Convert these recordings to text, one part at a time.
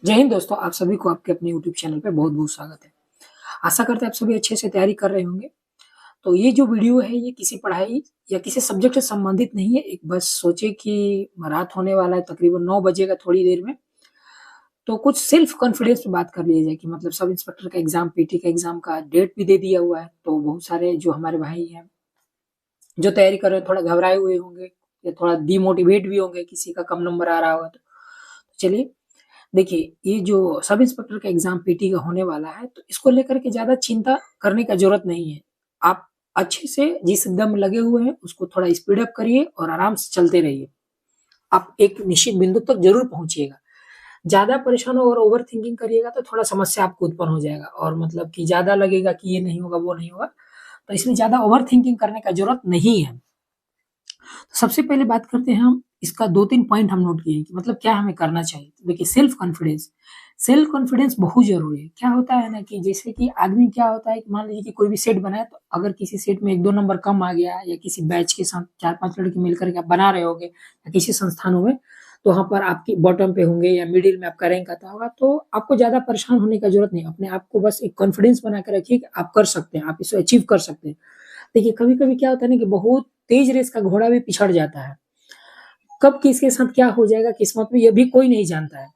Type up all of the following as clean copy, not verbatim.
जय हिंद दोस्तों, आप सभी को आपके अपने यूट्यूब चैनल पे बहुत-बहुत स्वागत है। आशा करते हैं आप सभी अच्छे से तैयारी कर रहे होंगे। तो ये जो वीडियो है ये किसी पढ़ाई या किसी सब्जेक्ट से संबंधित नहीं है। एक बस सोचिए कि रात होने वाला है, तकरीबन 9 बजेगा थोड़ी देर में। तो कुछ सेल्फ कॉन्फिडेंस पे बात कर लिया जाए कि मतलब सब इंस्पेक्टर का एग्ज़ाम, पीटी का एग्ज़ाम का डेट भी दे दिया हुआ है। तो बहुत सारे जो हमारे भाई हैं, जो तैयारी कर रहे हैं, थोड़ा घबराए हुए होंगे या थोड़ा डिमोटिवेट भी होंगे, किसी का कम नंबर आ रहा होगा तो। चलिए देखिए, ये जो सब इंस्पेक्टर का एग्ज़ाम पीटी का होने वाला है, तो इसको लेकर के ज़्यादा चिंता करने का ज़रूरत नहीं है। आप अच्छे से जिस एकदम लगे हुए हैं, उसको थोड़ा स्पीड अप करिए और आराम से चलते रहिए। आप एक निश्चित बिंदु तक ज़रूर पहुँचिएगा। ज़्यादा परेशान और ओवरथिंकिंग करिएगा तो थोड़ा समस्या आपको उत्पन्न हो जाएगा और मतलब कि ज़्यादा लगेगा कि ये नहीं होगा, वो नहीं होगा। तो इसमें ज़्यादा ओवरथिंकिंग करने का ज़रूरत नहीं है। सबसे पहले बात करते हैं हम इसका 2-3 पॉइंट हम नोट किए कि मतलब क्या हमें करना चाहिए। तो देखिए सेल्फ कॉन्फिडेंस बहुत ज़रूरी है। क्या होता है ना कि जैसे कि आदमी क्या होता है कि मान लीजिए कि कोई भी सेट बनाए तो अगर किसी सेट में 1-2 नंबर कम आ गया या किसी बैच के साथ 4-5 लड़के मिलकर के आप बना रहे होगे या किसी संस्थानों में, तो वहाँ पर आपकी बॉटम पे होंगे या मिडिल में आपका रैंक आता होगा, तो आपको ज़्यादा परेशान होने का ज़रूरत नहीं है। अपने आप को बस एक कॉन्फिडेंस बना के रखिए कि आप कर सकते हैं, आप इसे अचीव कर सकते हैं। देखिए कभी-कभी क्या होता है ना कि बहुत तेज़ रेस का घोड़ा भी पिछड़ जाता है। कब किसके साथ क्या हो जाएगा किस्मत में, ये भी कोई नहीं जानता है।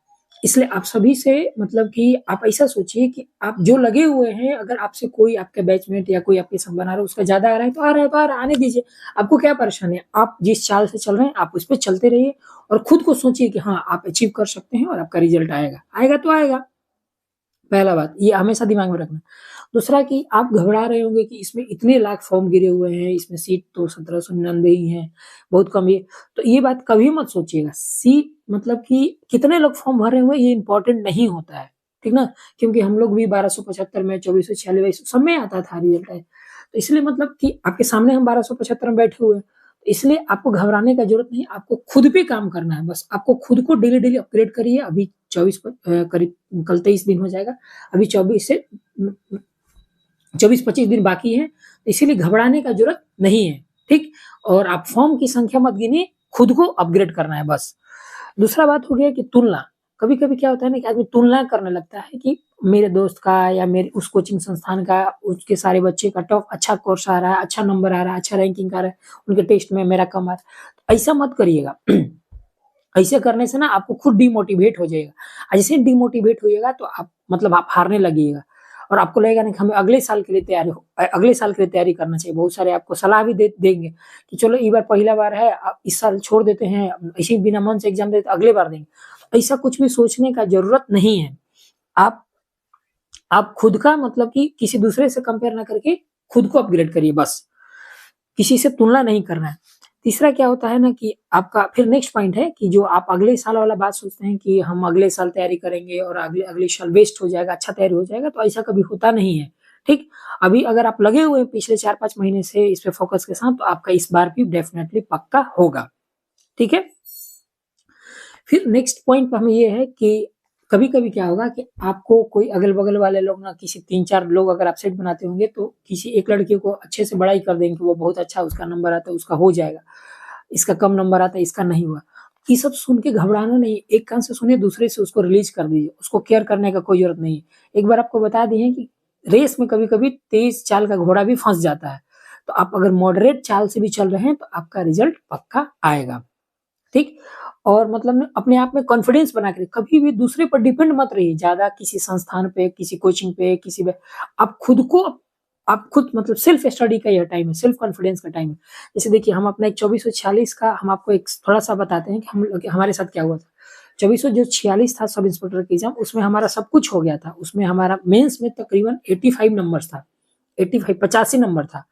इसलिए आप सभी से मतलब कि आप ऐसा सोचिए कि आप जो लगे हुए हैं, अगर आपसे कोई आपके बैचमेट या कोई आपके साथ बना रहा है, उसका ज़्यादा आ रहा है तो आ रहा है तो आ रहा है, आने दीजिए। आपको क्या परेशानी है? आप जिस चाल से चल रहे हैं, आप उस पे चलते रहिए और खुद को सोचिए कि हाँ, आप अचीव कर सकते हैं और आपका रिज़ल्ट आएगा। आएगा तो आएगा। पहला बात, ये हमेशा दिमाग में रखना। दूसरा कि आप घबरा रहे होंगे कि इसमें इतने लाख फॉर्म गिरे हुए हैं, इसमें सीट तो 1799 ही है, बहुत कम ही। तो ये बात कभी मत सोचिएगा। सीट मतलब कि कितने लोग फॉर्म भरे हुए हैं, ये इम्पोर्टेंट नहीं होता है, ठीक ना? क्योंकि हम लोग भी 1275 में, 2446 सब में आता था रिजल्ट है। तो इसलिए मतलब कि आपके सामने हम 1275 में बैठे हुए हैं, तो इसलिए आपको घबराने का ज़रूरत नहीं है, आपको खुद पे काम करना है बस। आपको खुद को डेली-डेली अपग्रेड करिए। अभी 24 करीब कल 23 दिन हो जाएगा। अभी 24 दिन बाकी हैं, इसीलिए घबराने का ज़रूरत नहीं है, ठीक? और आप फॉर्म की संख्या मत गिनिए, खुद को अपग्रेड करना है बस। दूसरा बात हो गया कि तुलना। कभी-कभी क्या होता है ना कि आदमी तुलना करने लगता है कि मेरे दोस्त का या मेरे उस कोचिंग संस्थान का, उसके सारे बच्चे का टॉप अच्छा कोर्स आ रहा है, अच्छा नंबर आ रहा है, अच्छा रैंकिंग आ रहा है, उनके टेस्ट में मेरा कम आ रहा है। ऐसा मत करिएगा। ऐसे करने से ना आपको खुद डिमोटिवेट हो जाएगा। ऐसे डिमोटिवेट होइएगा तो आप मतलब आप हारने लगिएगा और आपको लगेगा नहीं कि हमें अगले साल के लिए तैयारी करना चाहिए। बहुत सारे आपको सलाह भी दे देंगे कि चलो ये बार पहला बार है, आप इस साल छोड़ देते हैं, ऐसे ही बिना मन से एग्ज़ाम देते अगले बार देंगे। ऐसा कुछ भी सोचने का ज़रूरत नहीं है। आप आप खुद का मतलब कि किसी दूसरे से कंपेयर ना करके खुद को अपग्रेड करिए बस। किसी से तुलना नहीं करना है। तीसरा क्या होता है ना कि आपका फिर नेक्स्ट पॉइंट है कि जो आप अगले साल वाला बात सोचते हैं कि हम अगले साल तैयारी करेंगे और अगले अगले साल बेस्ट हो जाएगा, अच्छा तैयारी हो जाएगा, तो ऐसा कभी होता नहीं है, ठीक? अभी अगर आप लगे हुए हैं पिछले 4-5 महीने से इस पे फोकस के साथ, तो आपका इस बार भी डेफिनिटली पक्का होगा, ठीक है? फिर नेक्स्ट पॉइंट पे हमें ये है कि कभी-कभी क्या होगा कि आपको कोई अगल-बगल वाले लोग ना किसी 3-4 लोग अगर आप सेट बनाते होंगे तो किसी एक लड़के को अच्छे से बड़ाई कर देंगे कि वो बहुत अच्छा उसका नंबर आता है, उसका हो जाएगा। इसका कम नंबर आता है, इसका नहीं हुआ। ये सब सुन के घबराना नहीं, एक कान से सुनिए, दूसरे से उसको रिलीज़ कर दीजिए। उसको केयर करने का कोई ज़रूरत नहीं है। एक बार आपको बता दिए कि रेस में कभी-कभी तेज़ चाल का घोड़ा भी फँस जाता है। तो आप अगर मॉडरेट चाल से भी चल रहे हैं तो आपका रिज़ल्ट पक्का आएगा। ठीक? और मतलब ना अपने आप में कॉन्फिडेंस बना के कभी भी दूसरे पर डिपेंड मत रहिए ज़्यादा किसी संस्थान पे, किसी कोचिंग पे, किसी पे। आप खुद मतलब सेल्फ स्टडी का यह टाइम है, सेल्फ कॉन्फिडेंस का टाइम है। जैसे देखिए हम अपना एक 2446 का हम आपको एक थोड़ा-सा बताते हैं कि हमारे साथ क्या हुआ था। 2446 था सब इंस्पेक्टर का एग्ज़ाम, उसमें हमारा सब कुछ हो गया था। उसमें हमारा मेंस में तकरीबन 85 नंबर्स था। 85 85 नंबर था।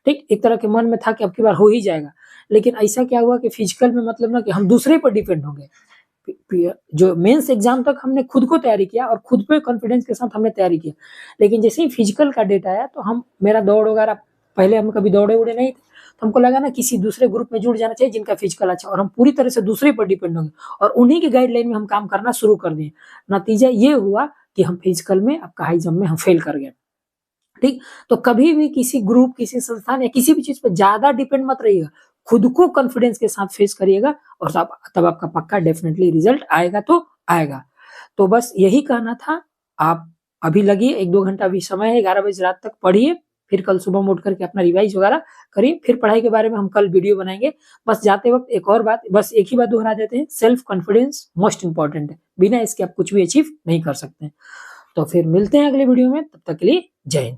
ठीक? एक तरह के मन में था कि अब की बार हो ही जाएगा। लेकिन ऐसा क्या हुआ कि फिजिकल में मतलब ना कि हम दूसरे पर डिपेंड हो गए। जो मेंस एग्जाम तक हमने खुद को तैयारी किया और खुद पे कॉन्फिडेंस के साथ हमने तैयारी किया। लेकिन जैसे ही फिजिकल का डेट आया तो हम मेरा दौड़ वगैरह पहले हम कभी दौड़े-वौड़े नहीं थे। तो हमको लगा ना किसी दूसरे ग्रुप में जुड़ जाना चाहिए जिनका फिजिकल अच्छा, और हम पूरी तरह से दूसरे पर डिपेंड हो गए और उन्हीं की गाइडलाइन में हम काम करना शुरू कर दिए। नतीजा ये हुआ कि हम फिजिकल में आपका हाई जंप में हम फेल कर गए। ठीक? तो कभी भी किसी ग्रुप, किसी संस्थान या किसी भी चीज़ पे ज़्यादा डिपेंड मत रहिएगा। खुद को कॉन्फिडेंस के साथ फेस करिएगा और तब तब आपका पक्का डेफिनिटली रिजल्ट आएगा तो आएगा। तो बस यही कहना था। आप अभी लगिए, 1-2 घंटा अभी समय है, 11 बजे रात तक पढ़िए, फिर कल सुबह में उठ करके अपना रिवाइज वगैरह करिए, फिर पढ़ाई के बारे में हम कल वीडियो बनाएंगे। बस जाते वक्त एक और बात, बस एक ही बात दोहरा देते हैं, सेल्फ कॉन्फिडेंस मोस्ट इंपॉर्टेंट है, बिना इसके आप कुछ भी अचीव नहीं कर सकते। तो फिर मिलते हैं अगले वीडियो में, तब तक के लिए जय हिंद।